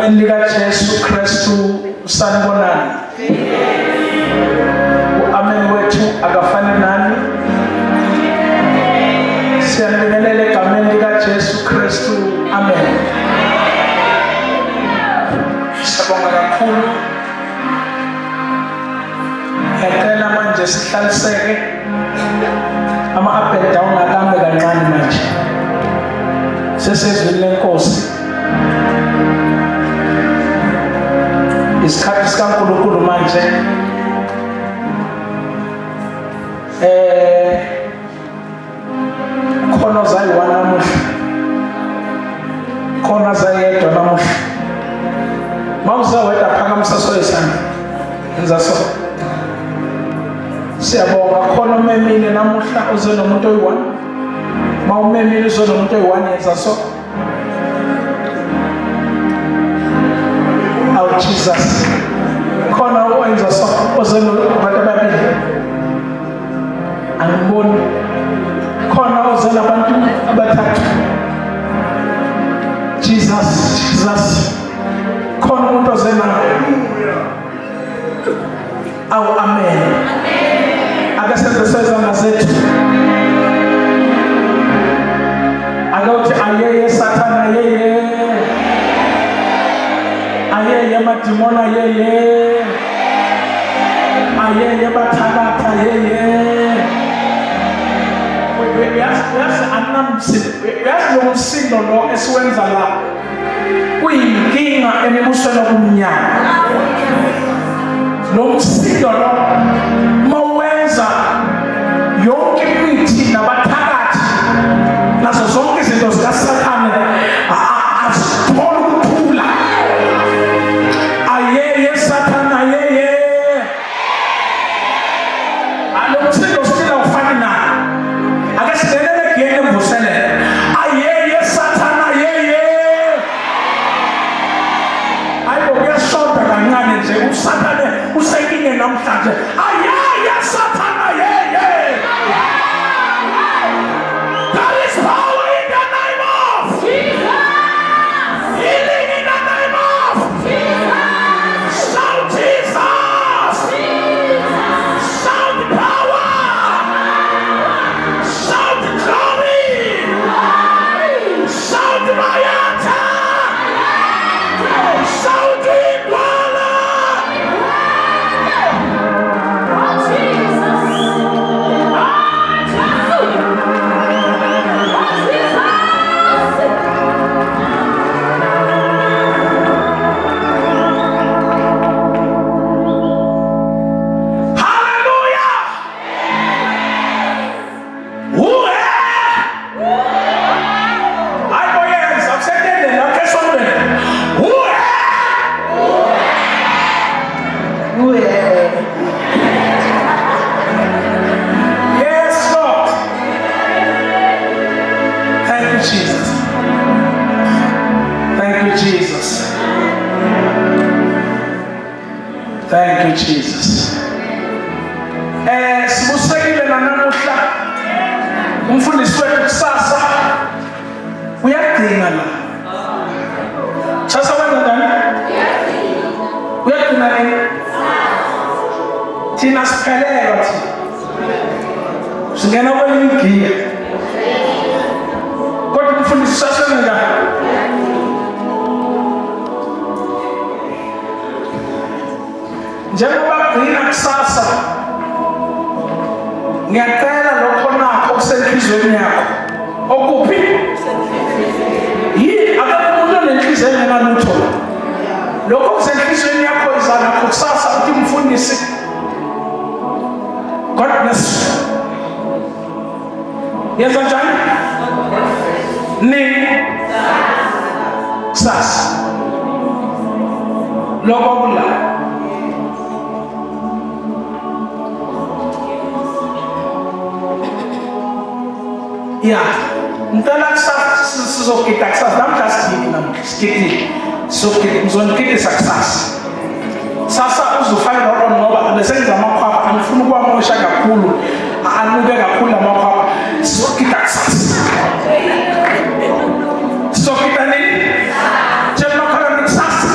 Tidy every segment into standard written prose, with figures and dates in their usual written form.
egameni likaJesu Kristu sanibonani. U-amen wethu akafani nani. Siyanibingelela egameni likaJesu Kristu. Amen. Siyabonga kakhulu. Ngiyacela manje sihlaliseke. Ama-up and down akambe kancane manje. Sesezwini lenkosi. Isikhathi sikaNkulunkulu manje. Khona zayi-1 namuhla. Khona zayedwa namuhla. Mawuzaweda phakamisa isandla. Yenza so. Siyabonga khona umemile namuhla uze nomuntu oyi-1. Mawumemile uze nomuntu oyi-1 yenza so. Oh Jesus. Khona owenza so uze nobantu ababili. Angiboni. Khona uze nabantu abathathu. Jesus. Khona umuntu oze nawe. Awu amen. Akasebenzisa zethu. Akawuthi ayeye Sathana ayeye. Ayeye madimoni ayeye. Ayeye bathakatha ayeye. Uyazi lo msindo lo esiwenza la. Kuyinkinga embusweni omnyama. Lo msindo lo mawenza yonke imithi nabathakathi nazo zonke izinto zikaSathane azithola ukuthula. Ayeye Sathane ayeye. Alo msindo sicela ufane naye. Akasilelele kuyena emvuselele. Ayeye Sathane ayeye. Hayibo kuyashoda kancane nje uSathane usekine namhlanje. Ayeye Sathane ayeye. There is power in the name of Jesus. Healing in the name of Jesus. Shout Jesus. Shout power. Shout glory. Shout Mayata. Shout Iguala. Thank you, Jesus. Sibusekile namuhla. Umfundisi wethu kusasa uyadinga la. Sasa wenza njani? Uyadinga nini? Thina siphelelwa thina. Singena kwelinye igiya. Kodwa umfundisi sasa wenza njani? Njengoba gcina kusasa ngiyacela lokho nakho kusenhlizweni yakho okuphi yini akakumuntu onenhliziyo engenalutho lokho kusenhlizweni yakho izana kusasa uthi mfundisi God bless you yenza njani ni kusasa lokho kula ya ngicela kusasa sizogida kusasa namhlanje sizogidisa kusasa sasa uzufake lokho ngoba besenza amakhwapha angifuni ukuwamosha kakhulu anuke kakhulu amakhwapha sizogida kusasa sizogida nini? Kusasa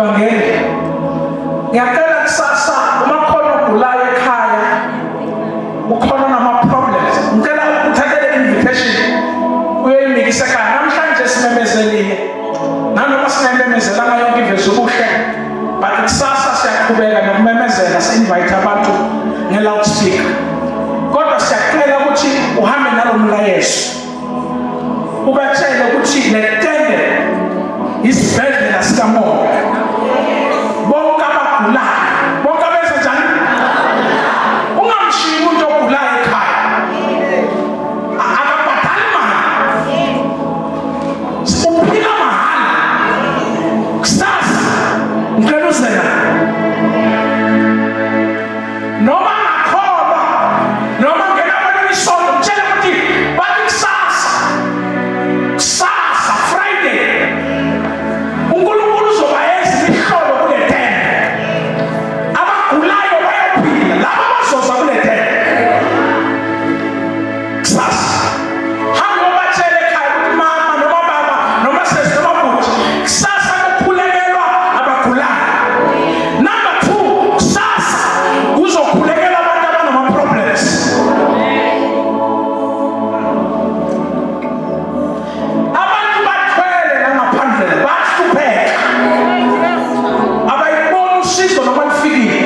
Mvangeli, ngiyacela kusasa uma khona ogulayo ekhaya, ukhona nama-problems, ngicela uthathele invitation uyoyimikisa ekhaya. Namhlanje simemezelile, nanoma singayimemezelanga yonke iveze ubuhle, but kusasa siyaqhubeka nokumemezela, si-invite abantu nge-loudspeaker. Kodwa siyacela ukuthi uhambe nalo mlayezo, ubatshele ukuthi le tende isibhedlela sikamoya. Bonke abagulayo, bonke abenza njani? Ungamshiyi umuntu ogulayo ekhaya, akabhadali mali, uphila mahhala. Kusasa ngicela uze naye, noma ngakhoba noma ngena kwemisonto, mtshela ukuthi bathi kusasa Friday uNkulunkulu uzobayenza imihlolo kule tende. Abagulayo bayaphila, laba bazoza kule tende. Kusasa hambe ubatshele ekhaya ukuthi mama noma baba noma sesi noma bhuti, kusasa kukhulekelwa abagulayo. Number 2, kusasa kuzokhulekelwa abantu abanama-problems. Abantu bathwele nangaphandle bahlupheka, abayiboni usizo noma lufikile.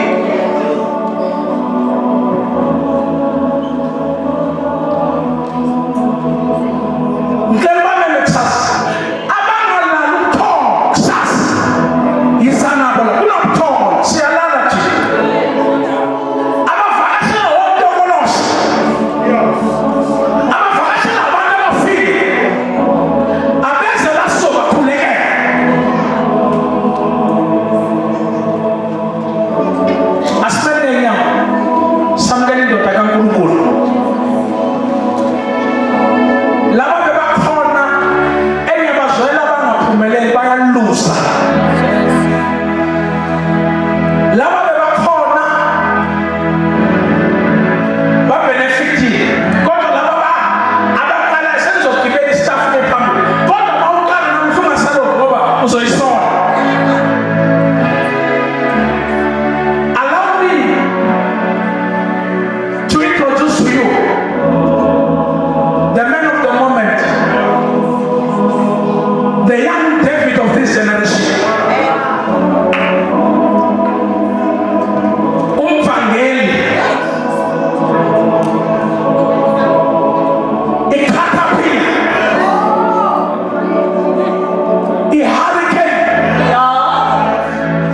Ngicela bamele kusasa, abangalali ubuthongo kusasa, yiza nabo la kunobuthongo, siyalala nje. Abavakashela wotokoloshi, abavakashela abantu abafile, abeze la sobakhulekela. Asimele inyama, samukela indoda kaNkulunkulu. Laba bebakhona engabazwela bangaphumeleli bayaluza. Laba bebakhona babenefitile, kodwa laba abaqala senzogibela istaff ephambili, kodwa bawuqala namhla ungasalokho ngoba uzoyisona. Allow me to introduce to you the man of the moment, the young David of this generation. Umvangeli, i-caterpillar, i-hurricane,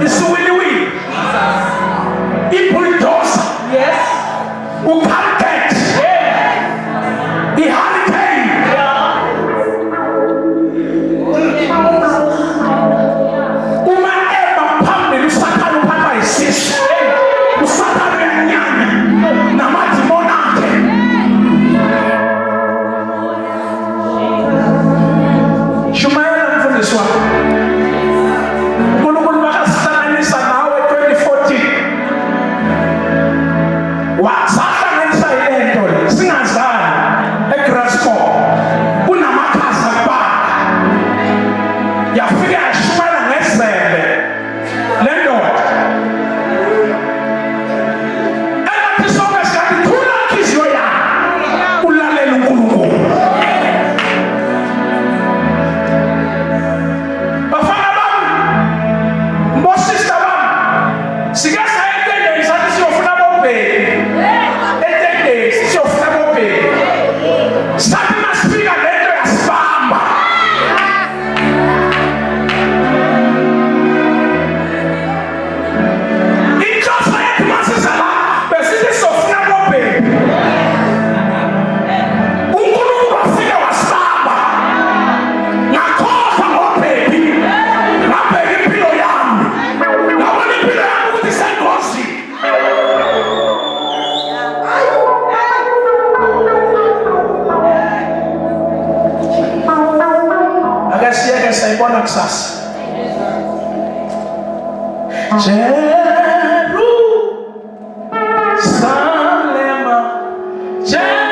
isiwiliwili, i-bulldozer, uCaltech, i-hurricane. Uma eba phambili usathane uphathwa yisisu, usathane uyanyanya namadimoni akhe. Shumayela mfundisi wami, uNkulunkulu bakasihlanganisa nawe 2014, wasahlanganisa yile nto le singazani eGrassmore, kunamakhaza kuqala, yafika yashumayela ngezembe le ndoda. Engathi sonke sikathi thula inhliziyo yakho ulalela uNkulunkulu. Bafana bami, mbosista bami, sike saya etendeni sathi siyofuna bobheki. Etendeni siyofuna bobheki. Sathi masifika lento yasibamba. Inhloso yethu masiza la, besithi siyofuna bobheki. uNkulunkulu wafika wasibamba. Ngakhohlwa ngobheki, ngabheka impilo yami, ngabona impilo yami ukuthi isengozini. Ake siyeke sayibona kusasa. Jerusalema, Jerusalema.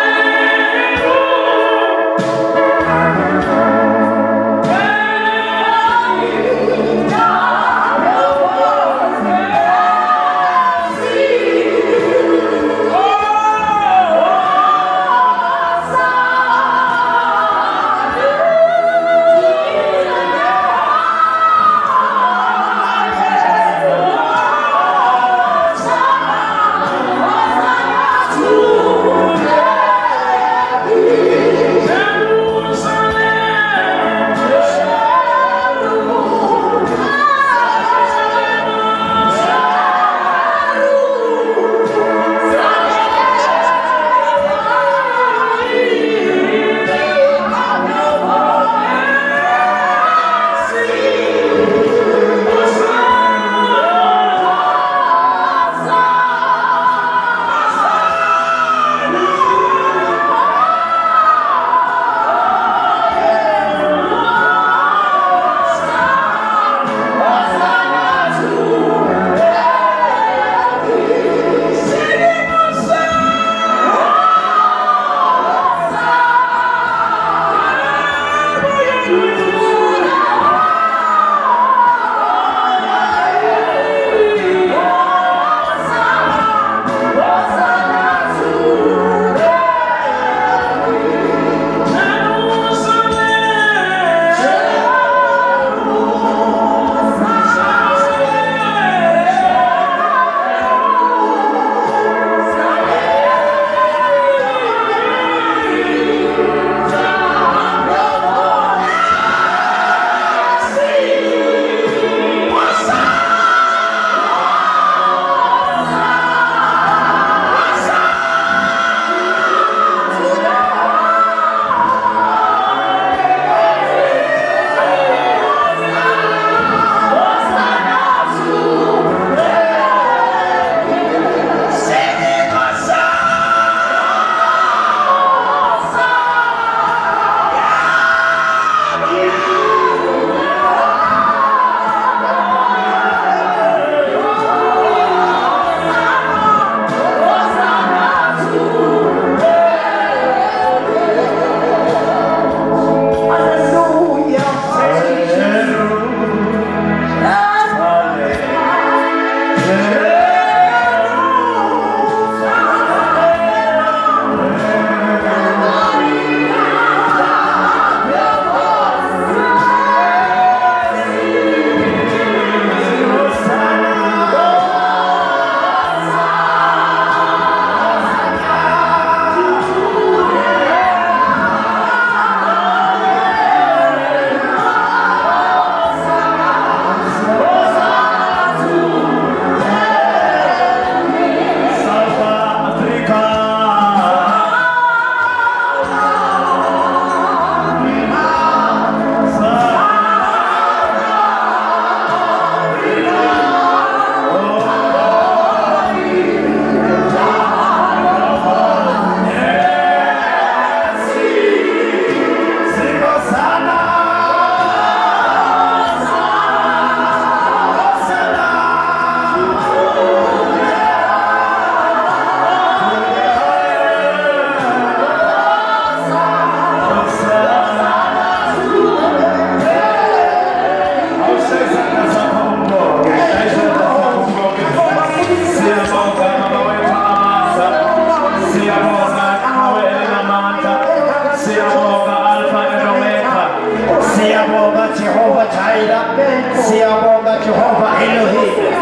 Elohim.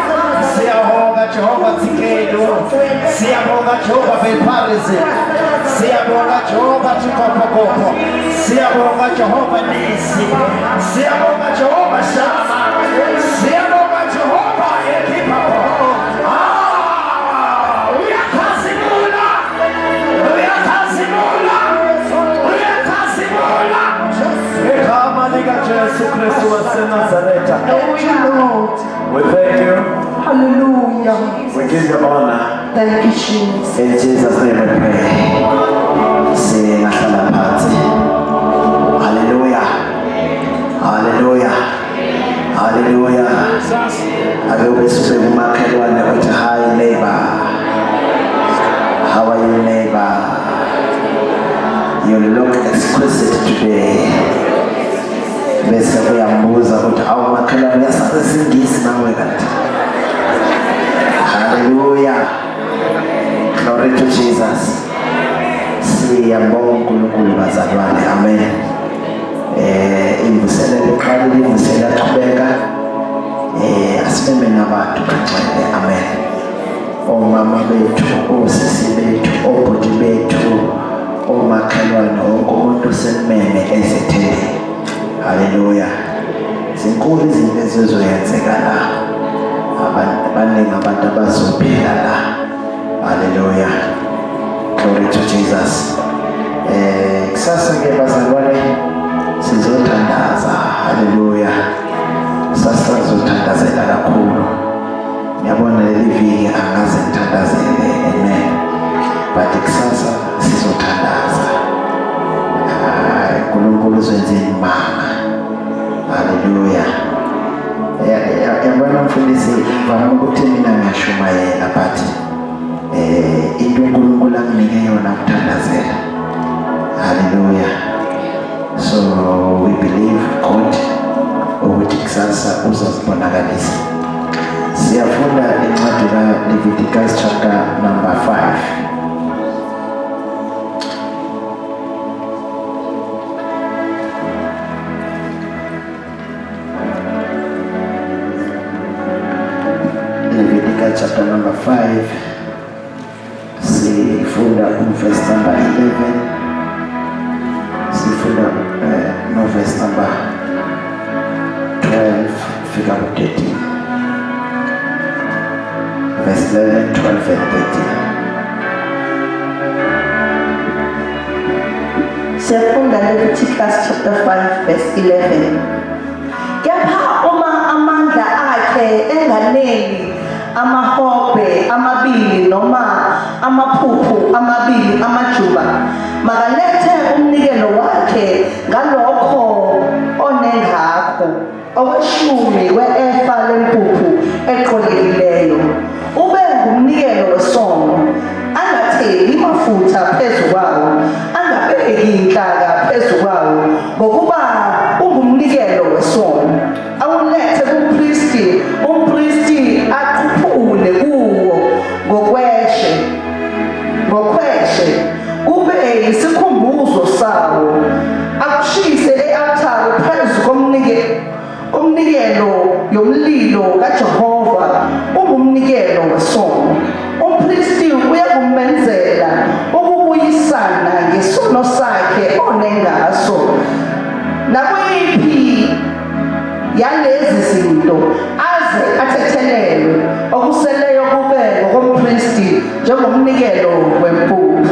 Siyabonga Jehova Tsikelo. Siyabonga Jehova Belparisi. Siyabonga Jehova Chikopokopo. Siyabonga Jehova Nisi. Siyabonga Jehova Shama. Siyabonga Jehova Ekipapo. Uyakhasimula. Uyakhasimula. Uyakhasimula. Ekama lika Jesu Kristu waseNazaretha. We thank you. Hallelujah. We give you honor. Thank you, Jesus. In Jesus' name we pray. Sing a party. Hallelujah. Hallelujah. Hallelujah. I will be super market one with a high neighbor. How are you, neighbor? You look exquisite today. Bese kuyambuza ukuthi awumakhelwane uyasazi isingisi nawe kanti. Hallelujah. Glory to Jesus. Siyabonga uNkulunkulu bazalwane. Amen. Imvuselelo iqalile, imvuselelo yaqhubeka. Asibeme nabantu kancane. Amen. Omama bethu, osisi bethu, obhuti bethu, omakhelwane, wonke umuntu sememe ezitheni. Hallelujah. Zinkulu izinto ezizoyenzeka la. Abaningi abantu abazophila la. Hallelujah. Glory to Jesus. Kusasa ke bazalwane sizothandaza. Hallelujah. Sasa sizothandazela kakhulu. Ngiyabona leli viki angaze ngithandazele. Amen. But kusasa sizothandaza. uNkulunkulu uzenzeni mama. Hallelujah. Yabona mfundisi ngivama ukuthi mina ngiyashumayela but into uNkulunkulu anginike yona ukuthandazela. Hallelujah. So we believe God ukuthi kusasa uzozibonakalisa. Siyafunda incwadi kaLeviticus chapter number 5. Chapter number 5, sifunda verse number 11, sifunda no verse number 12, figure 13, verse 11, 12 and 13. Sifunda Leviticus chapter 5 verse 11. Kepha uma amandla akhe enganeli amahobe amabili noma amaphuphu amabili amajuba makalethe umnikelo wakhe ngalokho onengakho okweshumi we-efa lempuphu eqolekileyo ube ngumnikelo wesono angatheli mafutha phezu kwawo angabeki inhlaka phezu kwawo ngokuba ungumnikelo wesono awulethe kumpristi umpristi aquphule kuwo ngokweshe kube isikhumbuzo sawo akushise e-altar phezu komnikelo yomlilo kaJehova ungumnikelo wesono umpristi uyakumenzela ukubuyisana ngesono sakhe onengaso nakuyiphi yalezi zinto aze athethelelwe okuseleyo kube ngokompristi njengomnikelo wempuphu.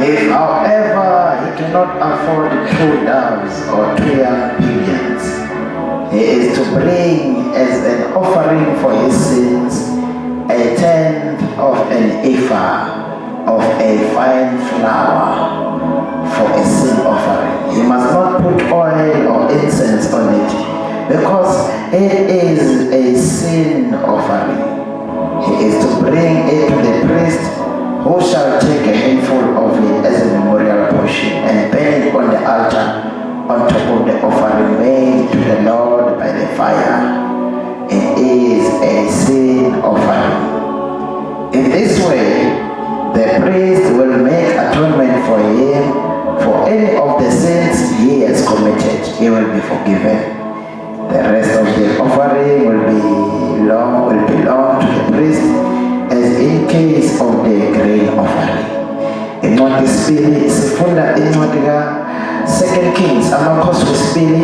If however he cannot afford 2 doves or 2 young pigeons, he is to bring as an offering for his sins a tenth of an ephah of a fine flour for a sin offering. He must not put oil or incense on it, because it is a sin offering. He is to bring it to the priest, who shall take a handful of it as a memorial portion and burn it on the altar on top of the offering made to the Lord by the fire. It is a sin offering. In this way, the priest will make atonement for him for any of the sins he has committed. He will be forgiven. The rest of the offering will belong to the priest as in case of the grain offering. Incwadi yesibili sifunda incwadi ka-2 Kings, amakhosi wesibili,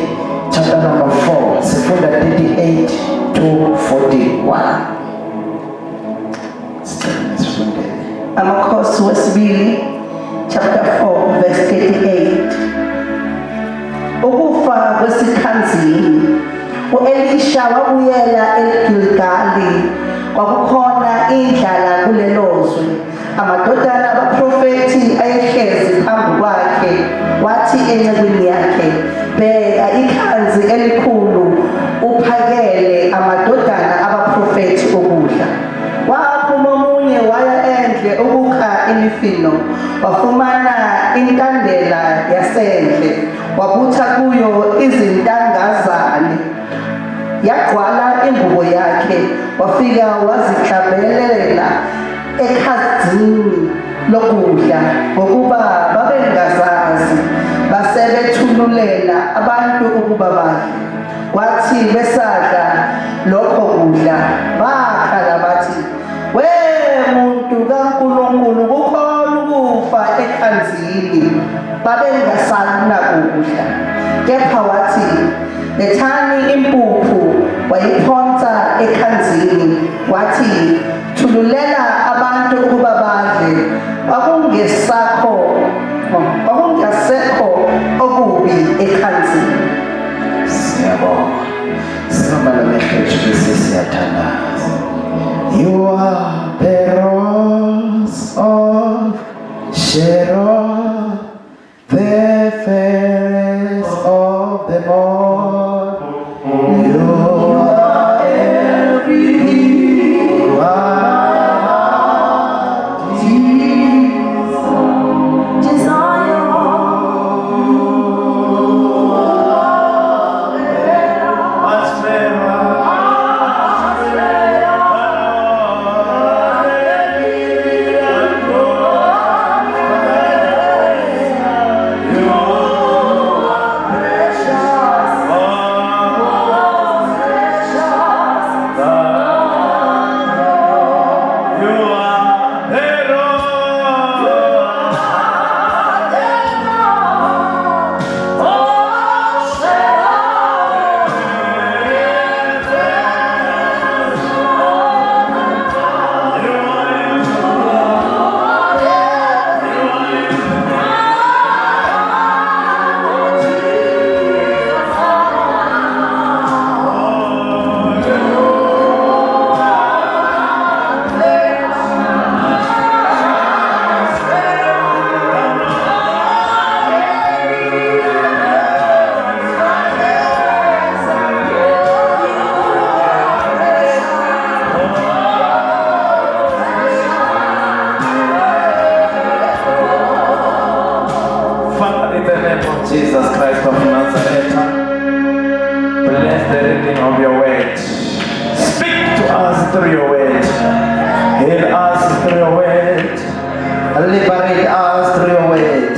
chapter number 4, sifunda 38 to 41. Amakhosi wesibili chapter 4 verse 38. Ukufa kwesikhanzini, u-Elisha wabuyela eGilgali. Kwakukhona indlala kulelo zwe. Amadodana abaprofethi ayehlezi phambi kwakhe. Wathi encekwini yakhe, bheka ikhanzi elikhulu uphakele amadodana abaprofethi ukudla. Waphuma omunye waya endle ukukha imifino, wafumana intandela yasendle, wabutha kuyo izintangazane, yagqwala ingubo yakhe, wafika wazihlabelela ekhazini lokudla ngokuba babengazazi, basebethululela abantu ukuba badle. Kwathi besadla lokho kudla, bakhala bathi, "We muntu kaNkulunkulu, kukhona ukufa ekhanzini." Babengasanakudla. Kepha wathi, "Lethani impuphu," wayiphonsa ekhanzini. Wathi, "Thululela abantu ukuba badle." Kwakungasekho okubi ekhanzini. Siyabonga. Singabala mehleju bese siyathandaza. You are the rose of Sharon, the fairest of them all. You are everything. You are Jesus. Jesus Christ of Nazareth, bless the reading of your word. Speak to us through your word. Heal us through your word. Liberate us through your word.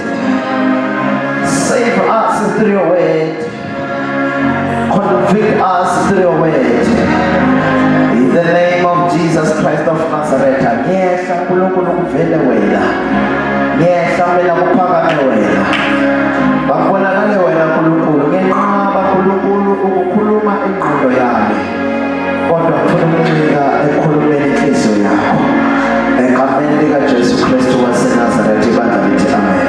Save us through your word. Convict us through your word. In the name of Jesus Christ of Nazareth. Ngiyehla uNkulunkulu kuvele wena. Ngiyehla wena kuphakame wena. Bakubonakale wena Nkulunkulu, ngenqaba Nkulunkulu ukukhuluma ingqondo yami, kodwa ngifuna ukuncika ekhulumeni inhliziyo yakho. Egameni likaJesu Kristu waseNazaretha, ibandla lithi amen.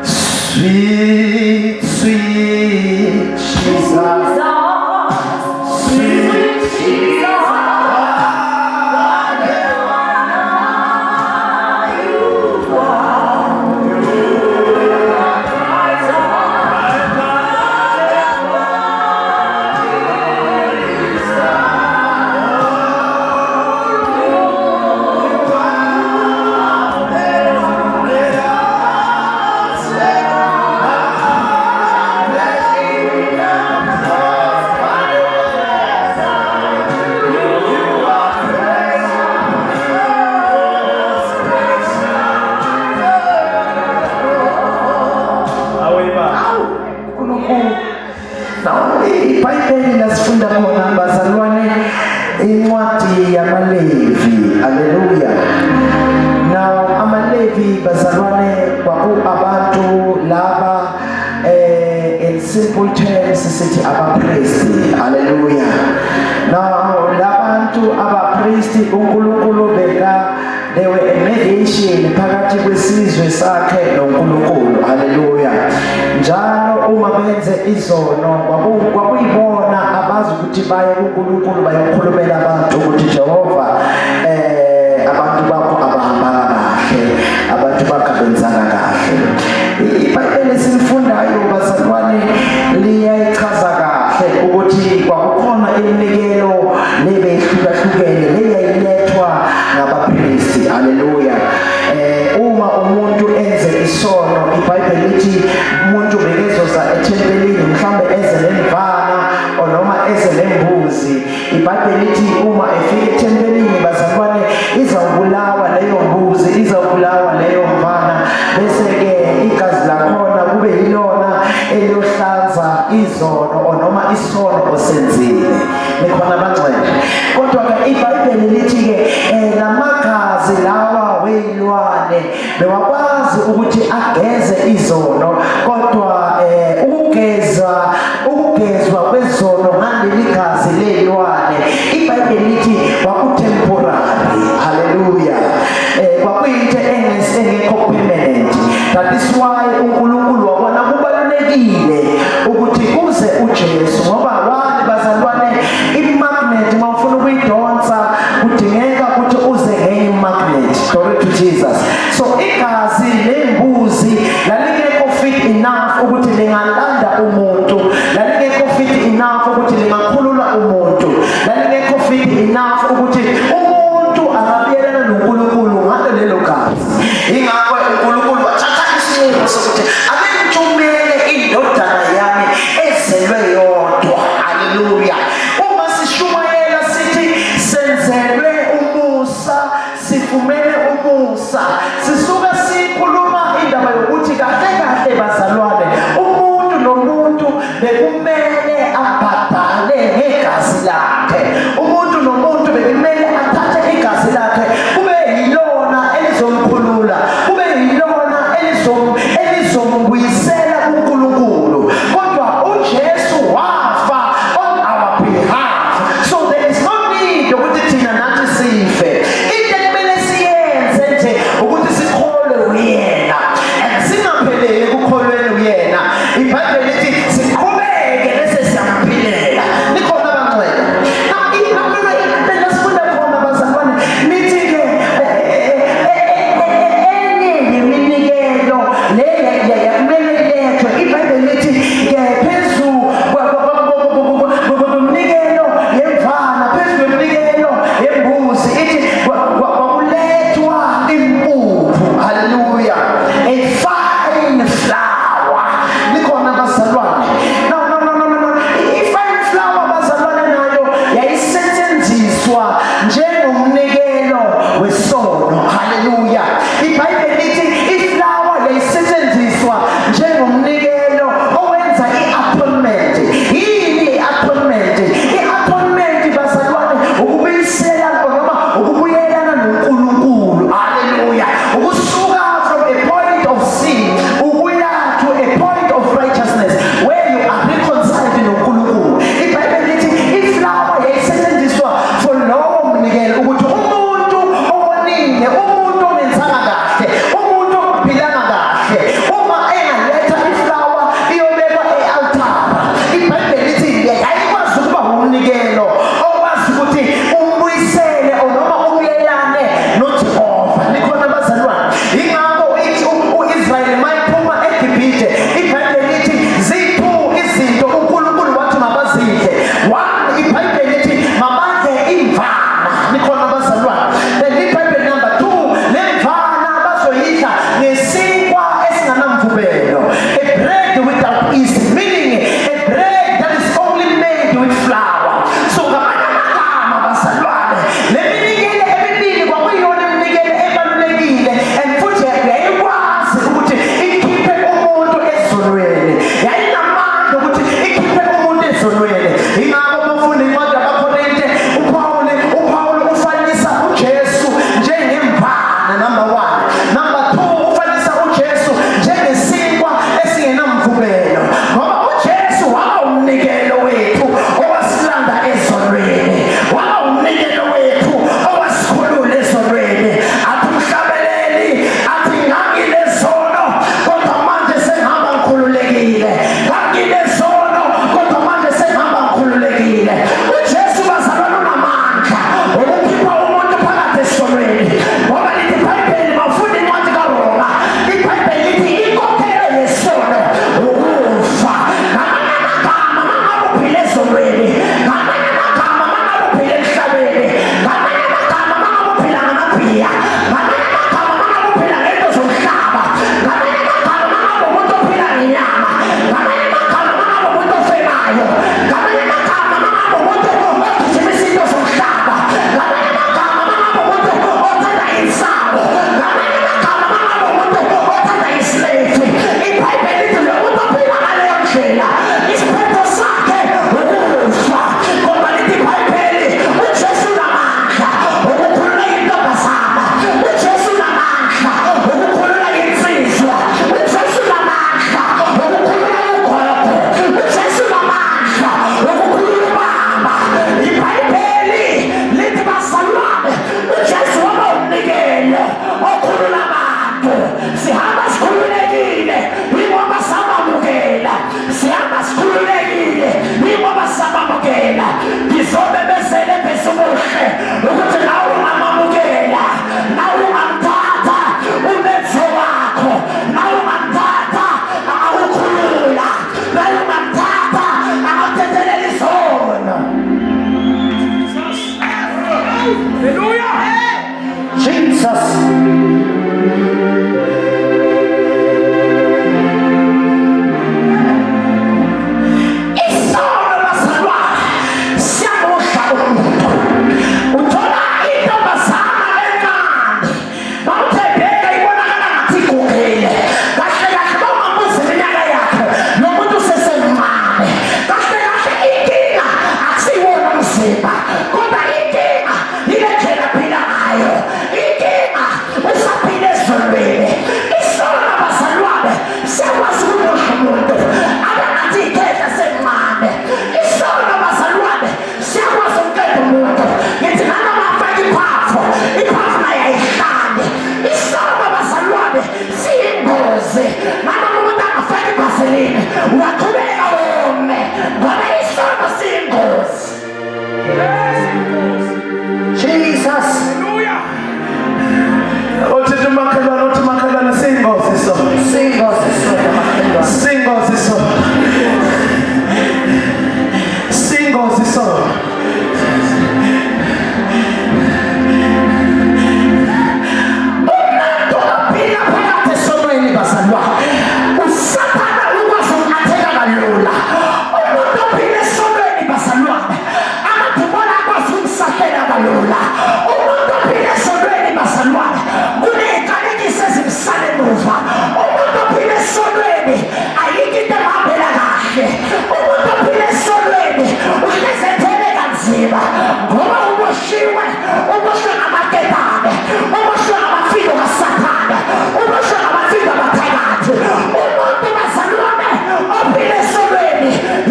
Sweet, sweet Jesus. Sweet Jesus. eBhayibhelini lasifunda khona bazalwane incwadi yamaLevi. Haleluya. Now amaLevi bazalwane kwakuabantu laba in simple terms sithi abapriesti. Haleluya. Now labantu abapriesti uNkulunkulu beka they were a mediation phakathi kwesizwe sakhe noNkulunkulu. Haleluya. Njalo uma benze izono kwakuyibona abazi ukuthi baye kuNkulunkulu bayokhulumela abantu ukuthi Jehova abantu bakho abahamba kahle, abantu bakho benzana kahle. iBhayibheli simfundayo bazalwane liyayichaza kahle ukuthi kwakukhona iminikelo lebehlukahlukene leyayilethwa ngabapriesti. Haleluya. Uma umuntu enze isono iBhayibheli lithi umuntu bekezoza ethempelini mhlambe eze nemvana noma eze nembuzi. iBhayibheli lithi uma efika ethempelini bazalwane izawubulawa leyo mbuzi, izawubulawa leyo mvana, bese ke igazi lakhona kube yilona eliyohlanza izono noma isono osenzile. Nikhona bangcwele. Kodwa ke iBhayibheli lithi ke lamagazi lawa weyilwane bewakwazi ukuthi ageze izono, kodwa ukugezwa kwezono ngaleli gazi lelwane iBhayibheli lithi kwakutemporary. Haleluya. Kwakuyinto engekho permanent. That is why uNkulunkulu wabona kubalulekile ukuthi kuze uJesu, ngoba wani bazalwane imagnet mawufuna ukuyidonsa kudingeka ukuthi uze ngenye magnet. Glory to Jesus. So igazi lembuzi lalingekho fit enough ukuthi lingalanda umuntu, lalingekho fit enough ukuthi lingakhulula umuntu, lalingekho fit enough ukuthi umuntu angabiyelana noNkulunkulu ngalo lelo gazi. Ingakho uNkulunkulu wathatha isinqumo sokuthi abengithumele indodana yami ezelwe yodwa. Haleluya. Uma sishumayela sithi senzelwe umusa, sifumene umusa, sisuka sikhuluma indaba yokuthi kahle kahle bazalwane umuntu nomuntu bekumele abhadale ngegazi lakhe. Umuntu nomuntu bekumele athathe igazi lakhe kube yilona elizomkhulula, kube yilona elizombuyisela kuNkulunkulu. Kodwa uJesu wafa on our behalf. ubunzima ngoba uboshiwe ngamaketane, uboshiwe ngamafiko kaSathane, uboshiwe ngamafiko kaphakathi. Umuntu bazalwane ophile esonweni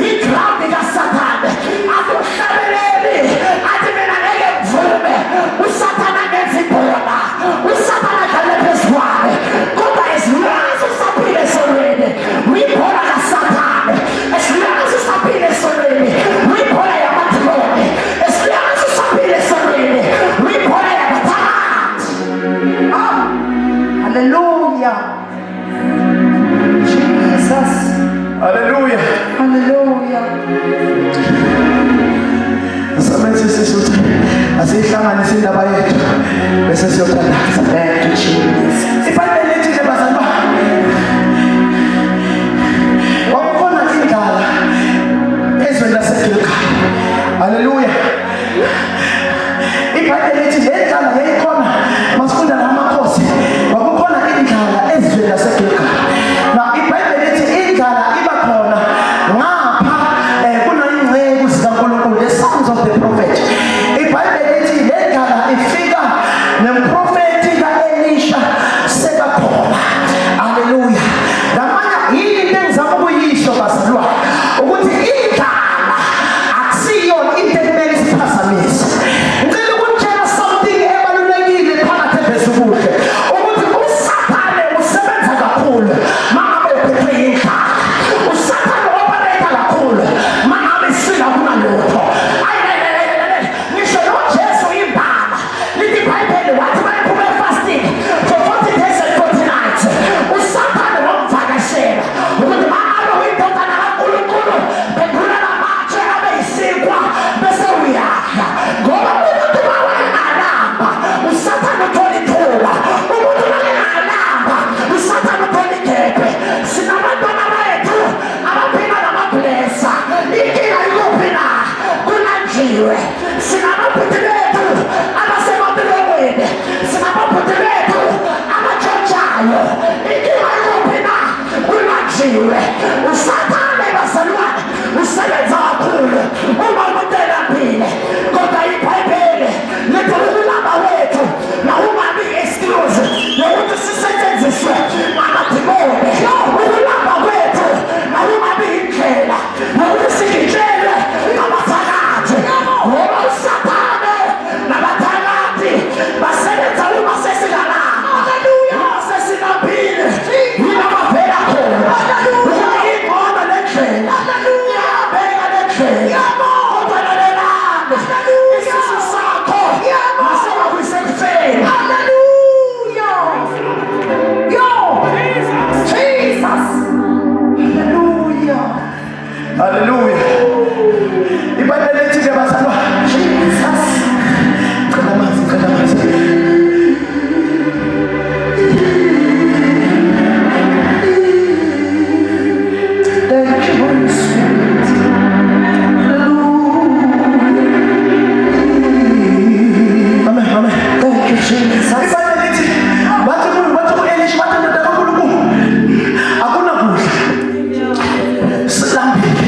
iground kaSathane akuhlabeleli athi mina ngeke mvume uSathane angenza ibhola, uSathane adlale phezu kwami, kodwa esilazi usaphile esonweni uyibhola kaSathane, esilazi usaphile esonweni uyibhola yamadimoni, esilazi usaphile esonweni uyibhola yabathakathi. Hallelujah. Jesus. Hallelujah. Hallelujah. Samenze sisuthi asihlanganise indaba yethu bese siyothandaza. Thank you, Jesus. Ibhayibheli lithi ke bazalwa, kwakukhona indlala ezweni laseGilgali. Hallelujah. Ibhayibheli lithi le ndlala yayikhona masifunda namakhosi, kwakukhona indlala ezweni laseGilgali. Na ibhayibheli lithi indlala iba khona ngapha kunayingceku zikaNkulunkulu, the sons of the prophet. Ibhayibheli lithi le ndlala ifika nemprofeti ka-Elisha sekakhona. Hallelujah. Ngamanye yini into engizama ukuyisho bazalwa ukuthi indlala akusiyona into ekumele isiphazamise. Ngicela ukutshela something ebalulekile phakathi ebezukuhle ukuthi uSathane usebenza kakhulu mangabe uphethwe yindlala. uSathane operate kakhulu mangabe sila kunalutho. Ngisho noJesu imbala lithi iBhayibheli wathi bayiphume fasting for 40 days and 40 nights. uSathane wamvakashela ukuthi mangabe uyindodana kaNkulunkulu phendula lamatshe abe yisinkwa bese uyadla, ngoba umuntu mawengalamba uSathane uthola ithuba, umuntu mawengalamba uSathane uthola igebhe. Sinabantwana bethu abaphila namablesa, inkinga yikuphi na? Kunanjiwe. Sinababhuti bethu abasemapilongweni, sinababhuti bethu abatshontshayo, inkinga yikuphi na? Kunanjiwe. uSathane bazalwane usebenza kakhulu uma umuntu elaphile, kodwa iBhayibheli lithi ukulamba wethu nawungabi excuse yokuthi sisetshenziswe amadimoni. Ukulamba kwethu nawungabi indlela yokuthi sigitshelwe abathakathi, ngoba uSathane nabathakathi basebenza uma sesingalamba, uma sesinabile yila bavela khona. Ukuthi ingcono lendlela iyabheka lendlela kodwa lalelanga isisu sakho maseba kuyisekufeni. Hallelujah. Yo. Jesus. Hallelujah. Hallelujah. Ibhayibheli lithi ke bazalwa, Jesus. cela amanzi. Thank you, Holy Spirit. Amen, amen. Thank you, Jesus. Ibhayibheli lithi bathi u-Elisha bathi ndodana kaNkulunkulu akunakudla silambile.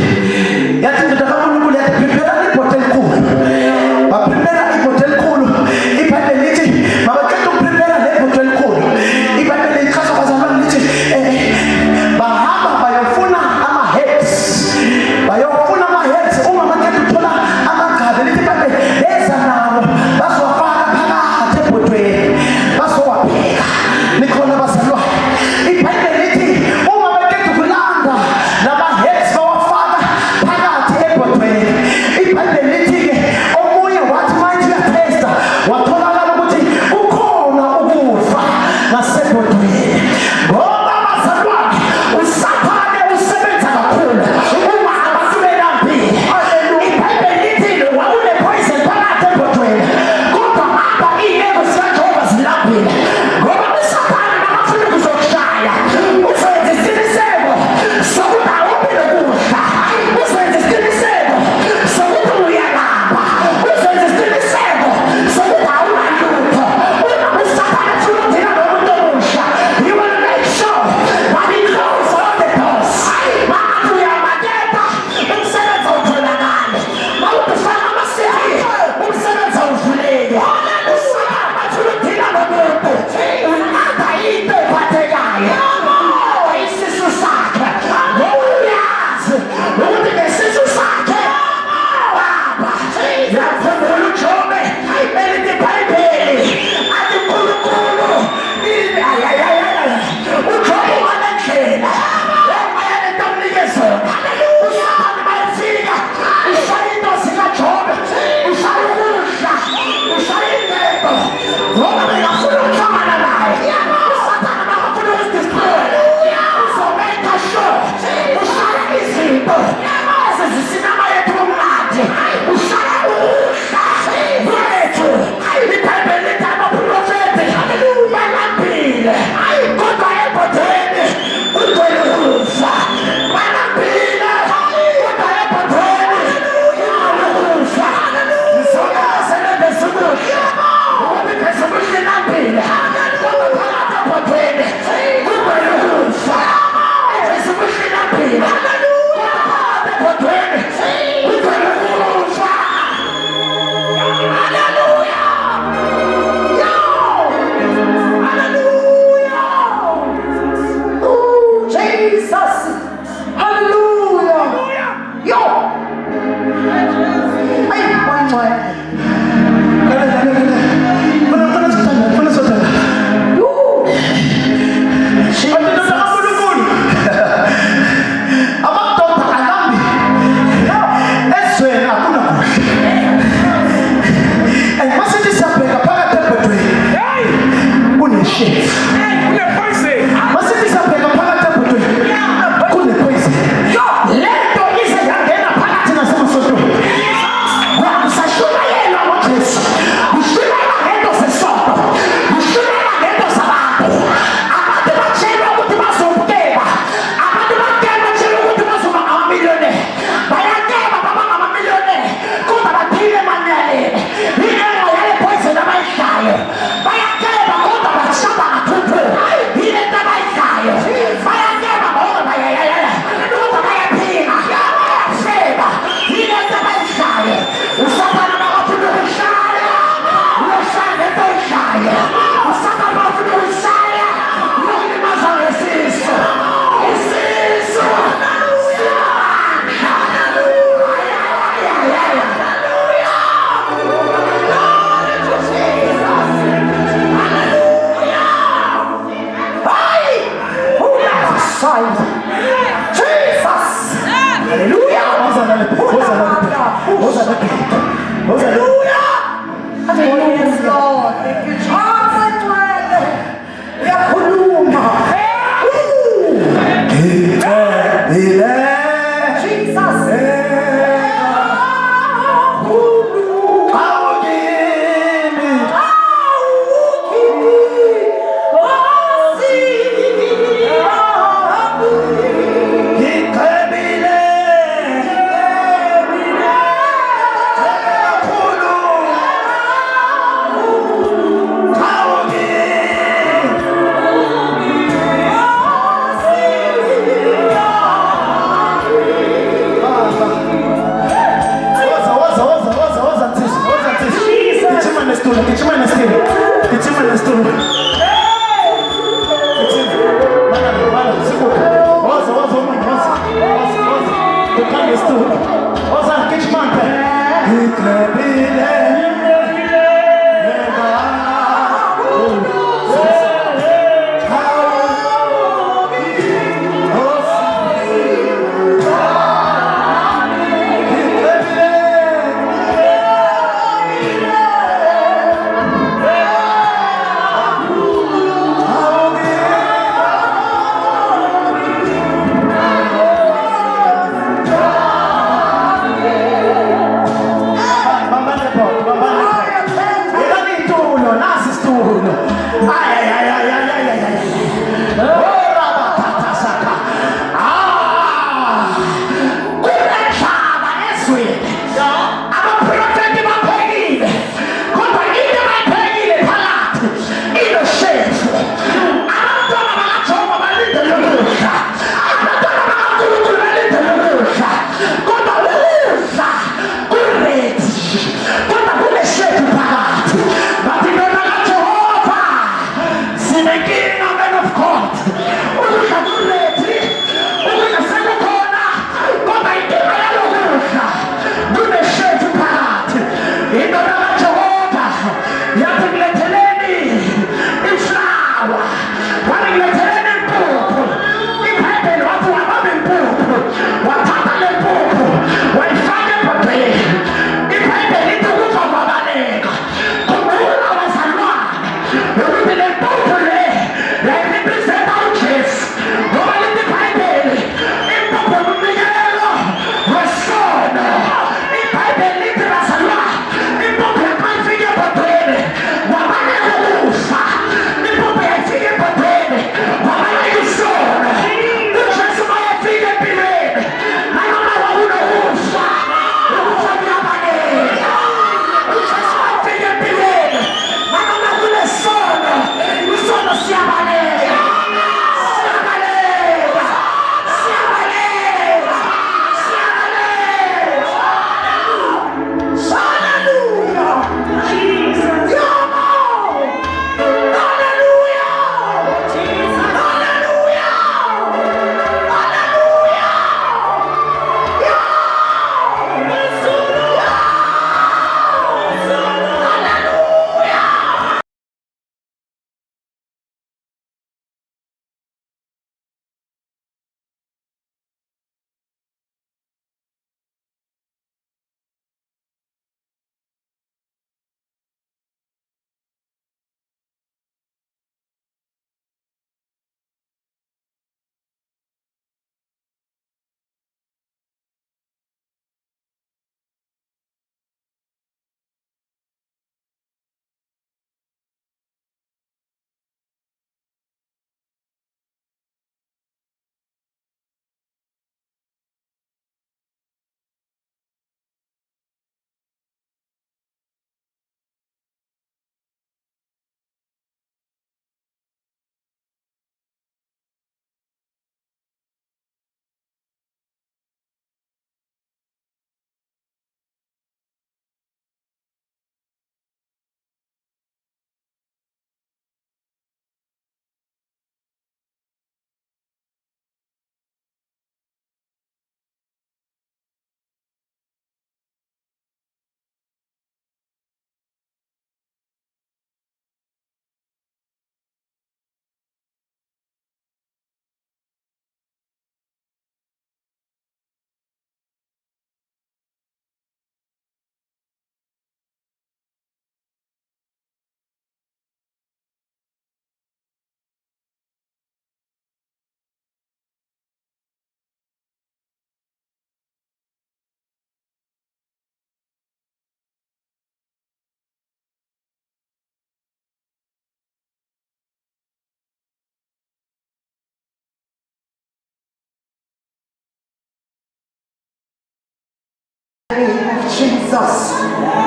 Jesus.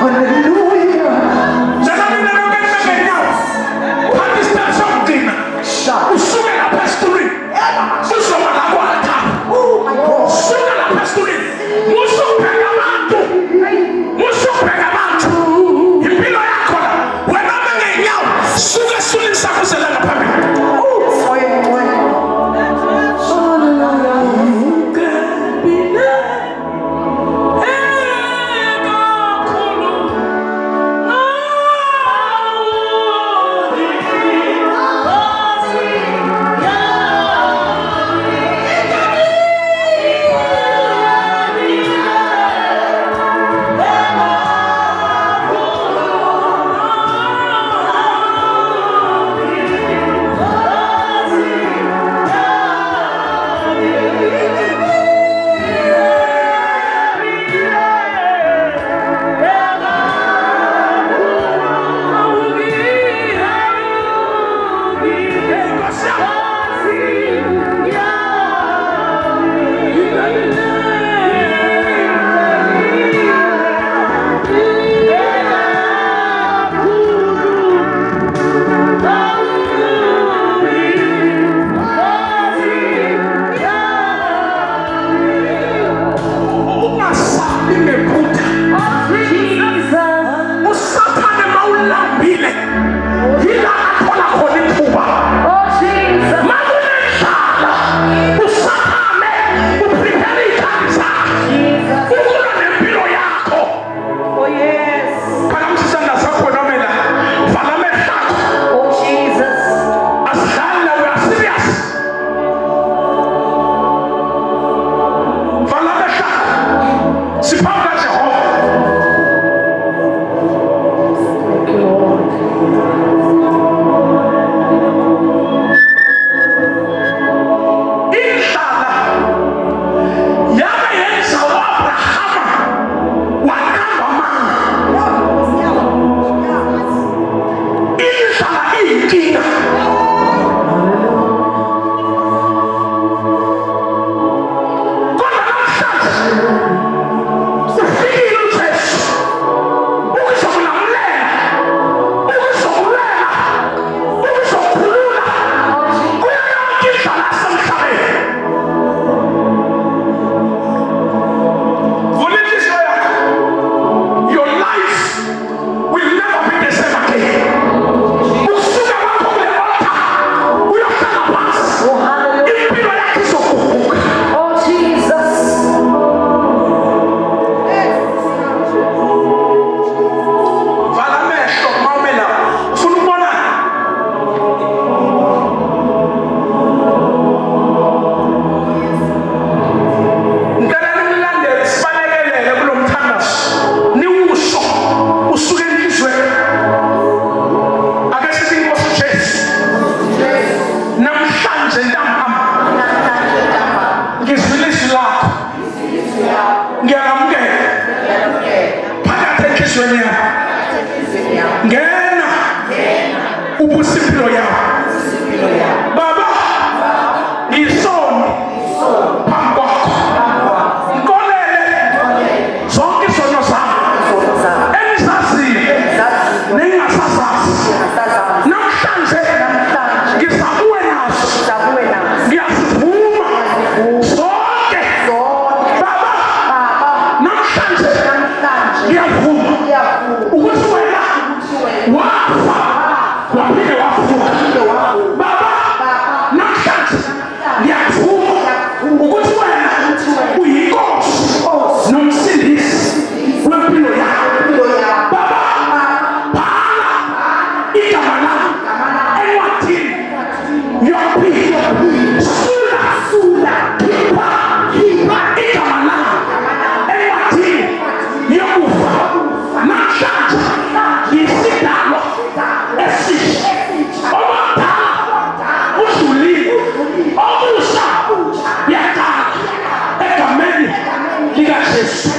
Hallelujah. Leadership.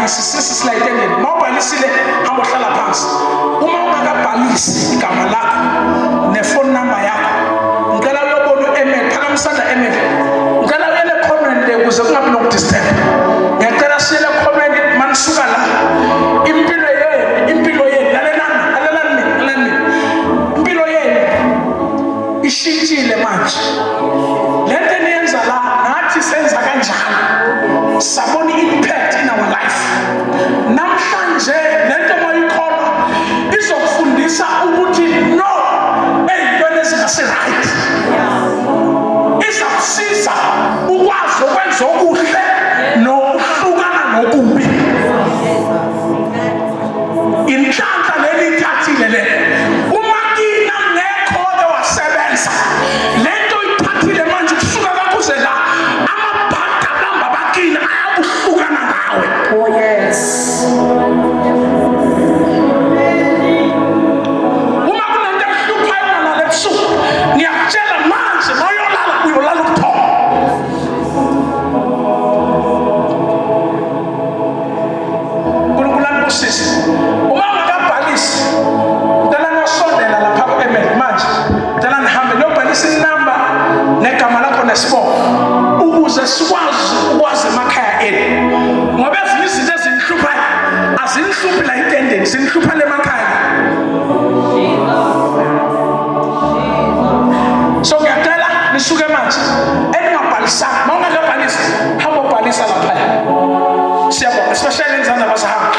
ungabhalisi sisila itendeni mawubhalisile hamba uhlala phansi uma ungakabhalisi igama lakho nefone number yakho ngicela uyobona u-email phakamisana email ngicela uyele comment le ukuze kungabi nokudisturb ngiyacela siyele comment manisuka la impilo yenu lalelani impilo yenu ishintshile manje lento eniyenza la nathi senza kanjani sabona impact in our life namhlanje lento mayikholwa izokufundisa ukuthi no eyintweni ezingasi-right izakusiza ukwazi ukwenza okuhle nokuhlukana nokubi inhlanhla leli ithathile le uma kina ngekho-ke wasebenza lento ithathile manje kusuka kakuze la amabhaka bamba bakina ayakuhlukana ngawe. Oh yes. Uma kunento ekuhluphayo nalale busuku ngiyakutshela manje mawuyolala uyolala ubuthongo. Nkulunkulu anibusise. Uma ungakabhalisi ngicela niyosondela lapha ku-email manje ngicela nihambe niyobhalisa inamba negama lakho nesibongo ukuze sikwazi ukwazi emakhaya enu ngoba ezinye izinto ezinihluphayo azinihluphi la itendeni zinihlupha le makhaya. So ngiyacela nisuke manje eningabhalisanga uma ungakabhalisi hamba ubhalisa laphaya. Siyabonga especially enzanza basahamba.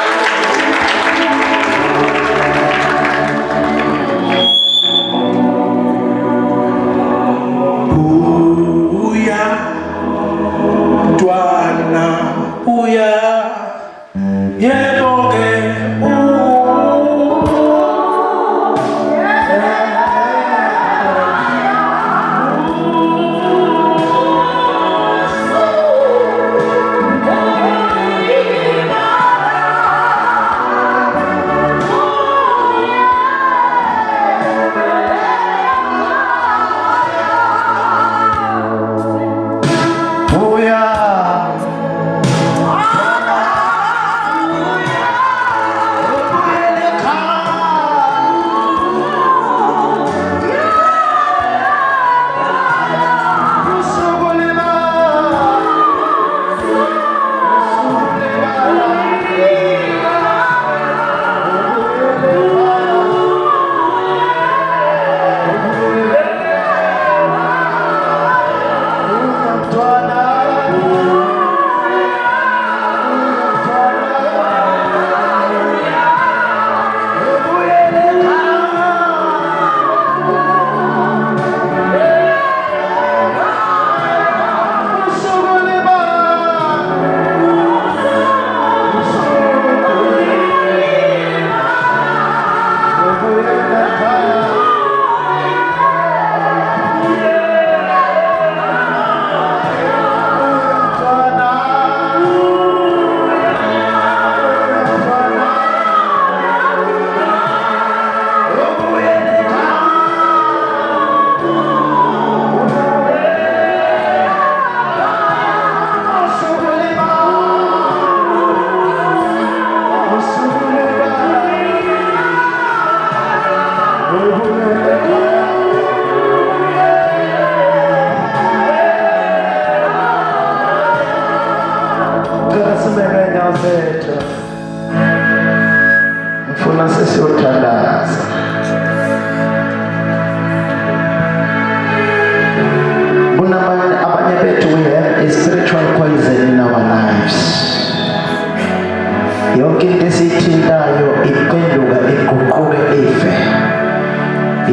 Mfuna sesiyothandaza. Abanye bethu we have a spiritual poison in our lives. Yonke into esiyithintayo iphenduka iguquke ife.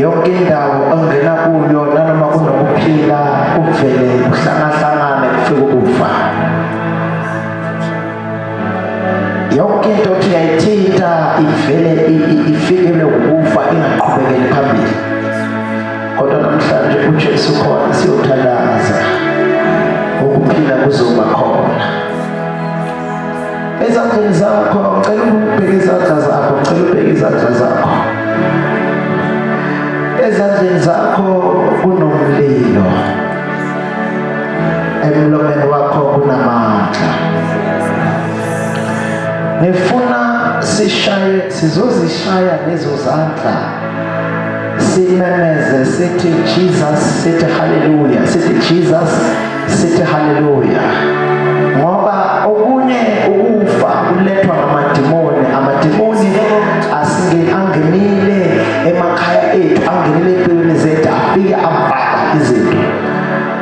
Yonke indawo ongena kuyo nanoma kunokuphila kuvele kuhlangahlangane kufike ukufa. Yonke into othi uyayithinta ivele ifikele ukufa ingaqhubekeli phambili. Kodwa namhlanje uJesu khona siyothandaza ukuphila kuzoba khona. Ezandleni zakho ngicela ubheke izandla zakho, ngicela ubheke izandla zakho. Ezandleni zakho kunomlilo, emlomeni wakho kunamandla. sizozishaya lezo zandla, simemeze sithi Jesus, sithi hallelujah, sithi Jesus, sithi hallelujah. Ngoba okunye ukufa kulethwa ngamadimoni. Amadimoni angenile emakhaya ethu, angenile empilweni zethu, afike avala izinto.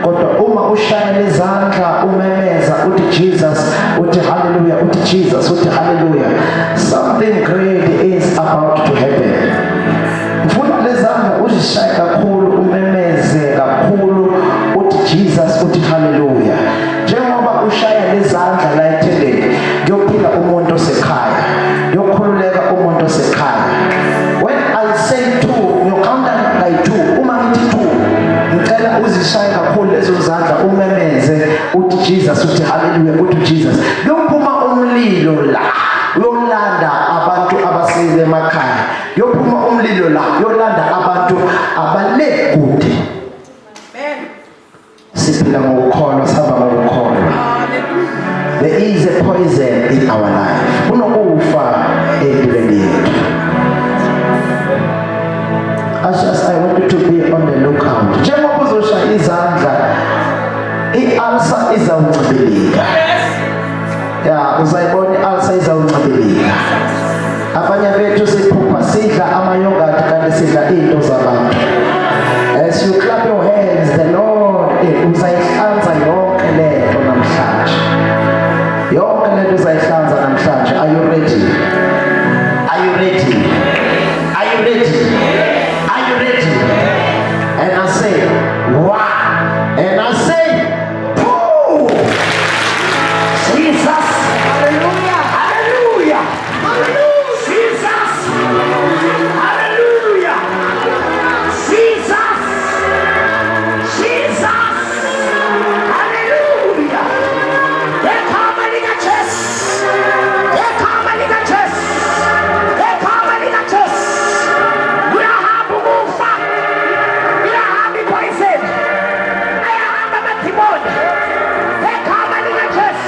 Kodwa uma ushaya lezandla, umemeza, uthi Jesus, uthi hallelujah, uthi Jesus, uthi hallelujah, something great is about to happen. Mfuna lezandla uzishaye kakhulu, umemeze kakhulu, uthi Jesus, uthi hallelujah. Njengoba ushaya lezandla la ethendeni, kuyophila umuntu osekhaya, kuyokhululeka umuntu osekhaya. When I say 2, ngiyokanda by 2. Uma ngithi 2, ngicela uzishaye kakhulu lezo zandla, umemeze, uthi Jesus, uthi hallelujah, uthi Jesus. Kuyophuma umlilo la, uyolanda abantu abasele emakhaya. Kuyophuma umlilo la, uyolanda abantu abale kude. Siphila ngokukholwa, saba ngokukholwa. There is a poison in our life. Kunokufa empilweni yethu. I want you to be on the lookout. Njengoba uzoshaya izandla, i-ulcer izawuncibilika. Uzayibona i-ulcer izawuncibilika. Abanye bethu siphupha sidla ama-yogurt kanti sidla into zabantu. As you clap your hands, the Lord uzayihlanza yonke lento namhlanje. Yonke lento uzayihlanza namhlanje. Are you ready? Are you ready? Are you ready? Are you ready? And I say, wow. And I say, oh, Jesus. Hallelujah. Hallelujah. Hallelujah. Jesus. Hallelujah. Jesus. Jesus. Hallelujah. They come and in a chest. They come and in a chest. They come and in a chest. We are happy to move back. We are happy poison. I am a Timon. They come and in a chest.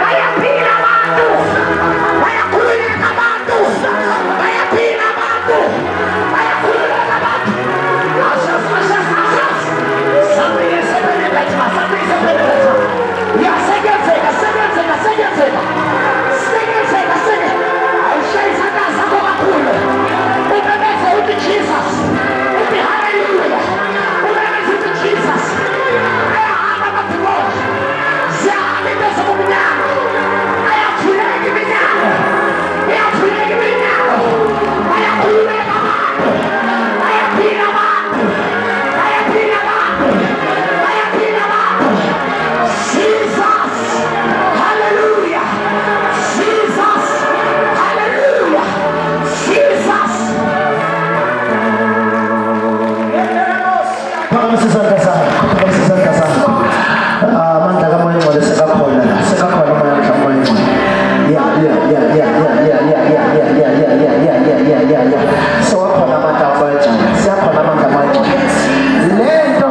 I am Pina Bandu. I am Kulina Bandu. I am Pina Bandu. I am Kulina Bandu. Something is happening right now. Something is happening right now. Yeah, sing it. I'll show you something. Umemeze uthi Jesus. Uthi hallelujah. Umemeze uthi Jesus. Ayahamba amabhiloni. Ziyahamba into zobumnyama. Ayakhuleka iminyango. Ayakhuleka iminyango. Ayakhuleka abantu. Ayaphila abantu. Ayaphila abantu. Ayaphila abantu. Jesus. Hallelujah. Jesus. Hallelujah. Jesus. Phakamisa isandla sakho. Phakamisa isandla sakho. Amandla kamoya ngcwele sekakhona la. Sekakhona amandla kamoya ngcwele. Sewakhona amandla kamoya ngcwele. Seyakhona amandla kamoya ngcwele. Lento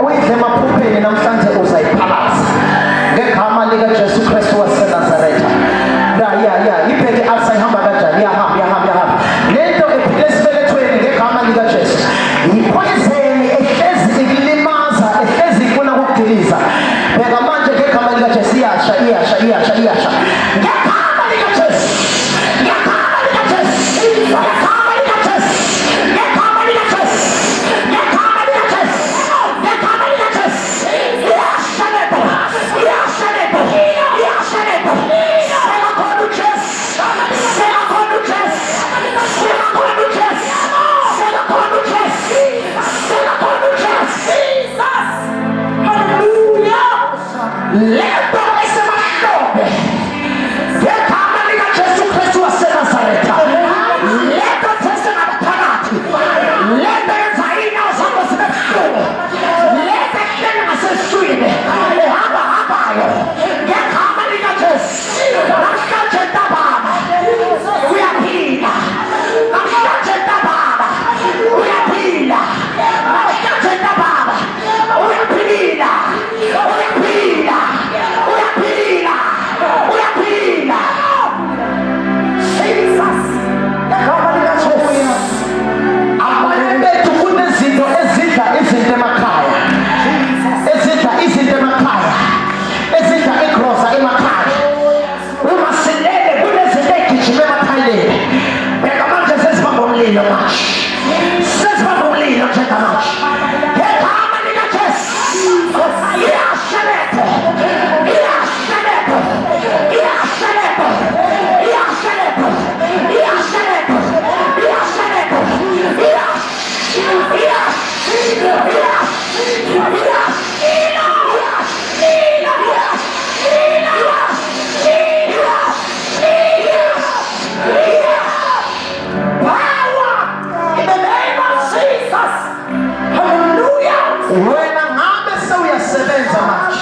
uyidle emaphupheni namhlanje uzayiphalaza. Ngegama lika Jesu Kristu waseNazaretha. Ibheke i-ulcer ihamba kanjani? Iyahamba. Lento ephile esibelethweni ngegama lika Jesu. Yipoison ehlezi ikulima sibamba umlilo njengamanje. Ngegama likaJesu. Iyashelebha. Iyashelebha. Iyashelebha. Iyashelebha. Iyashelebha. Iyashelebha. Wena ngabe sewuyasebenza manje,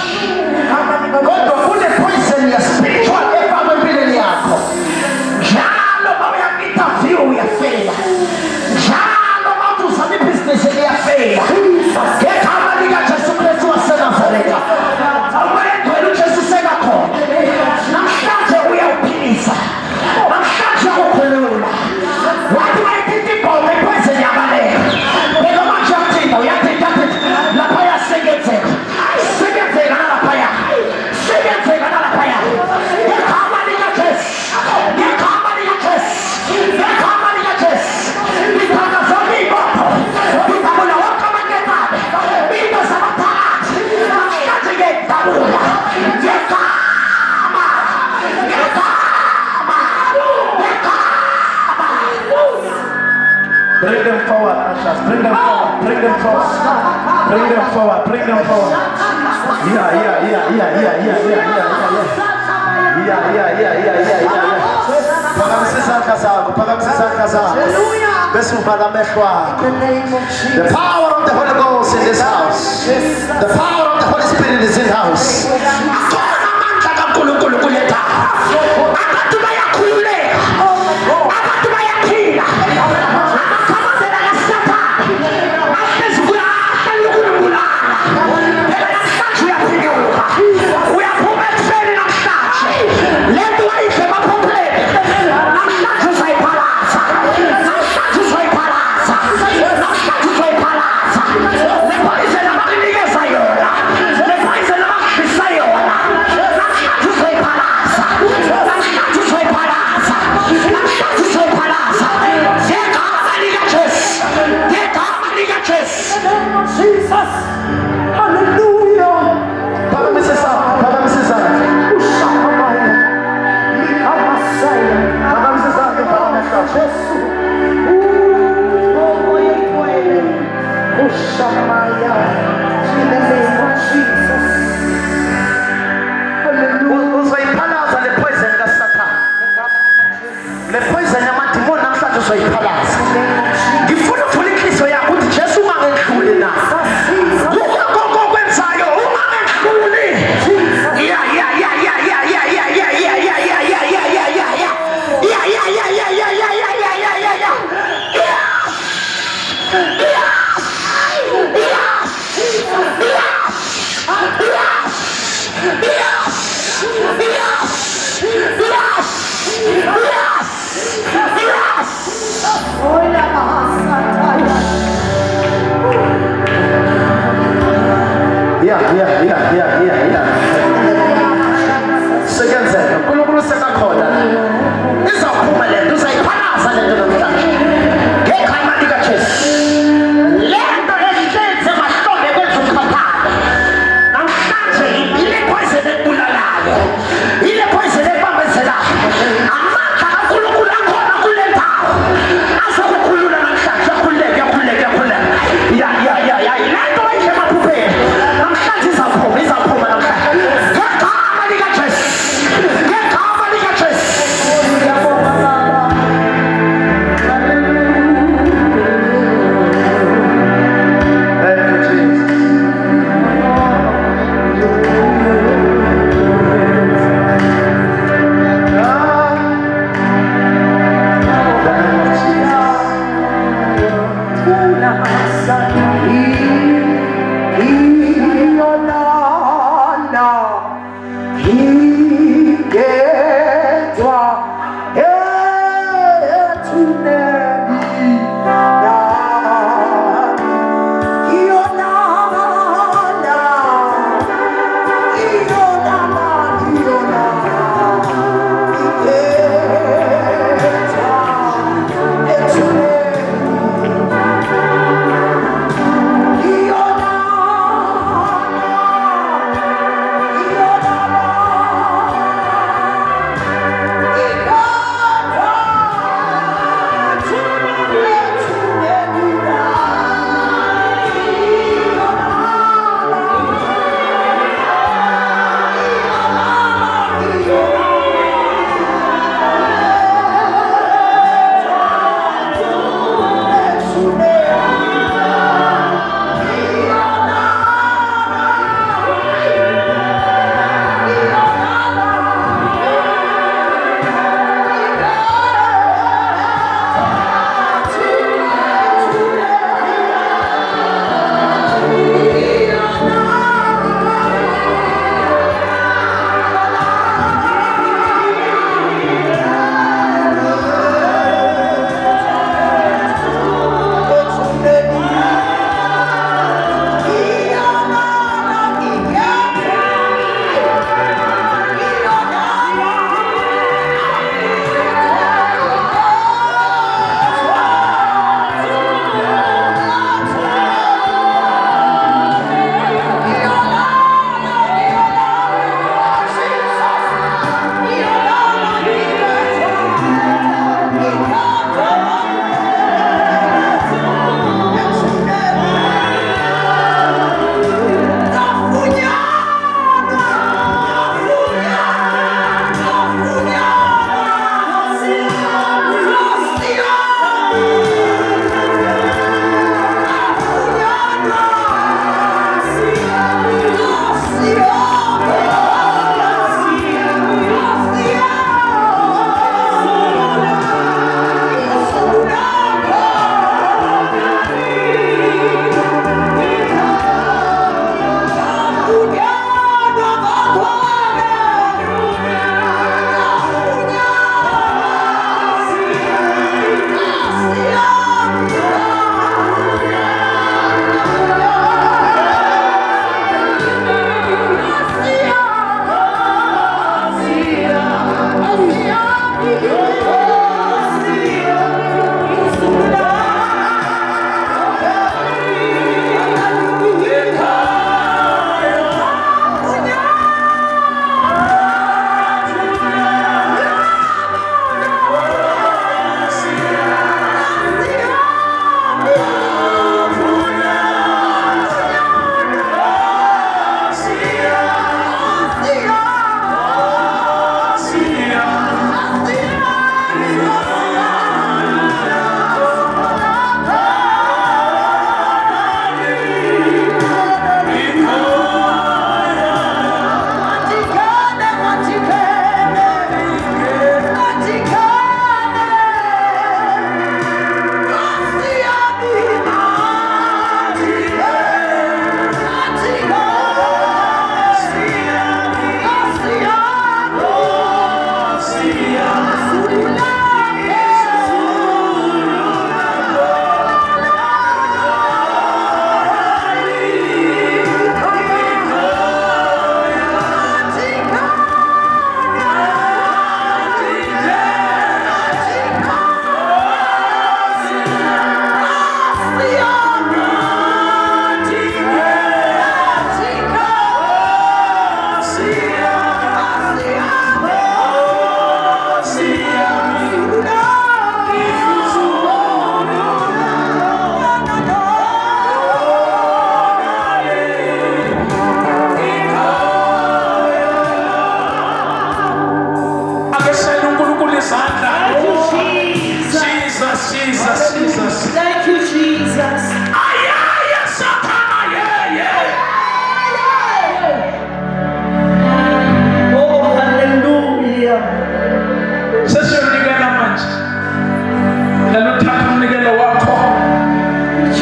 kodwa kune poison ya spiritual efakwe empilweni yakho. Njalo mawuya-interview uyafela, njalo mawuzama ibhizinisi liyafela. Ngegama likaJesu Kristu waseNazaretha, awendwela uJesu sekakhona. Namhlanje uyawuphilisa, namhlanje ukhulula. Wathi wayithinta ibhombe ipoison yabaleka, phela manje uyathinta, uyathinta laphaya sekenzeka, sekenzeka nalaphaya, sekenzeka nalaphaya. Ngegama likaJesu, ngegama likaJesu, ngegama likaJesu. Ngithandaza ibopho, ngidabula wonke amaketane, into zabaphakathi, namhlanje ngiyayidabula. Ngegama, ngegama, ngegama. Bring them forward, ushers. Bring them forward. Bring them forward. Bring them forward. Bring them forward. Yeah. The power of the Holy Ghost in this house. The power of the Holy Spirit is in the house.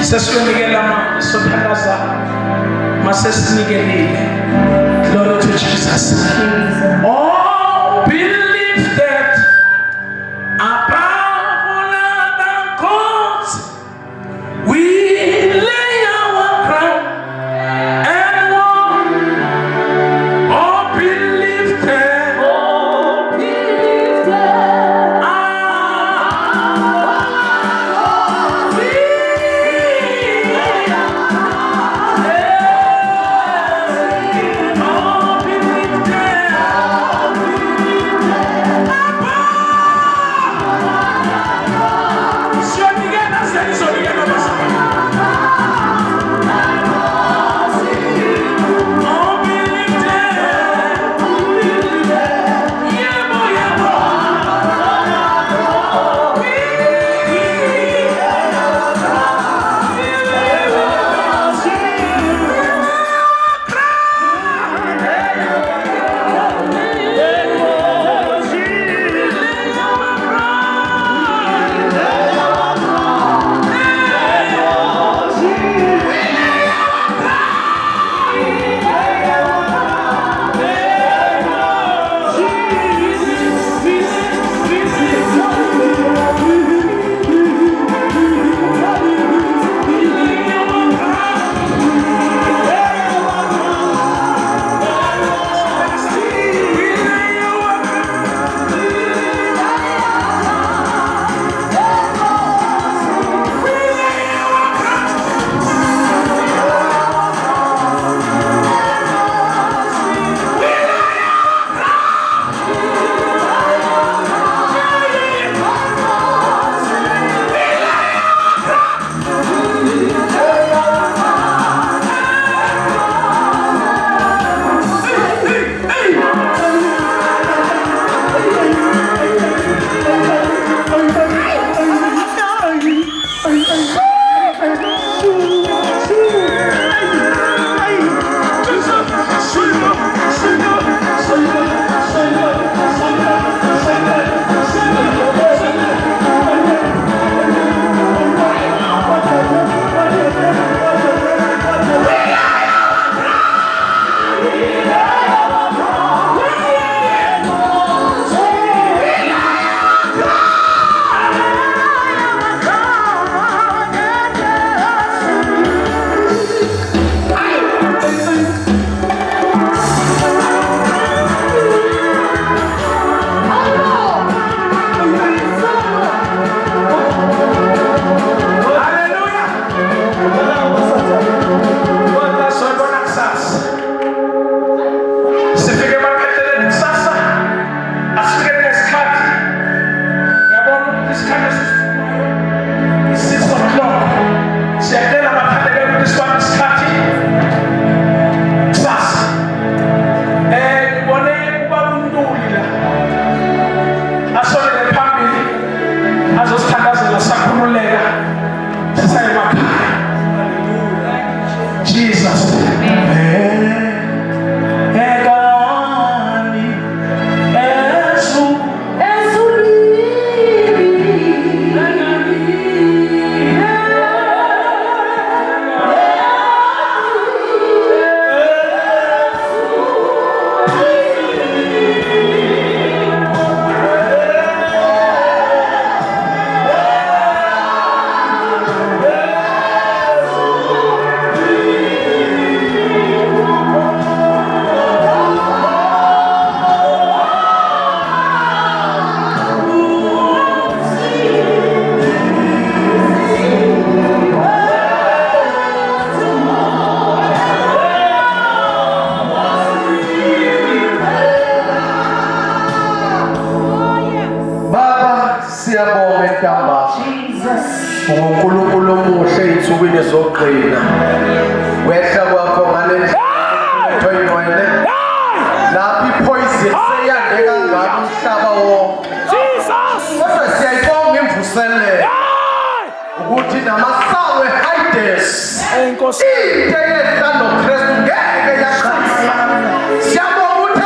sesiyonikela sophakaza masesinikelile. Glory to Jesus. Oh, believe that above all other gods we lay our crown and walk. Oh, believe that. Oh, believe that. Ah, ey'nsukwini zokugqina wehla kwakho ngale nto yingcwele lapho ipoison seyande kangaka umhlaba wonke kodwa siyayibonga imvuselelo ukuthi namasango eHades into eyehla noKristu ngeke yaqala siyabonga ukuthi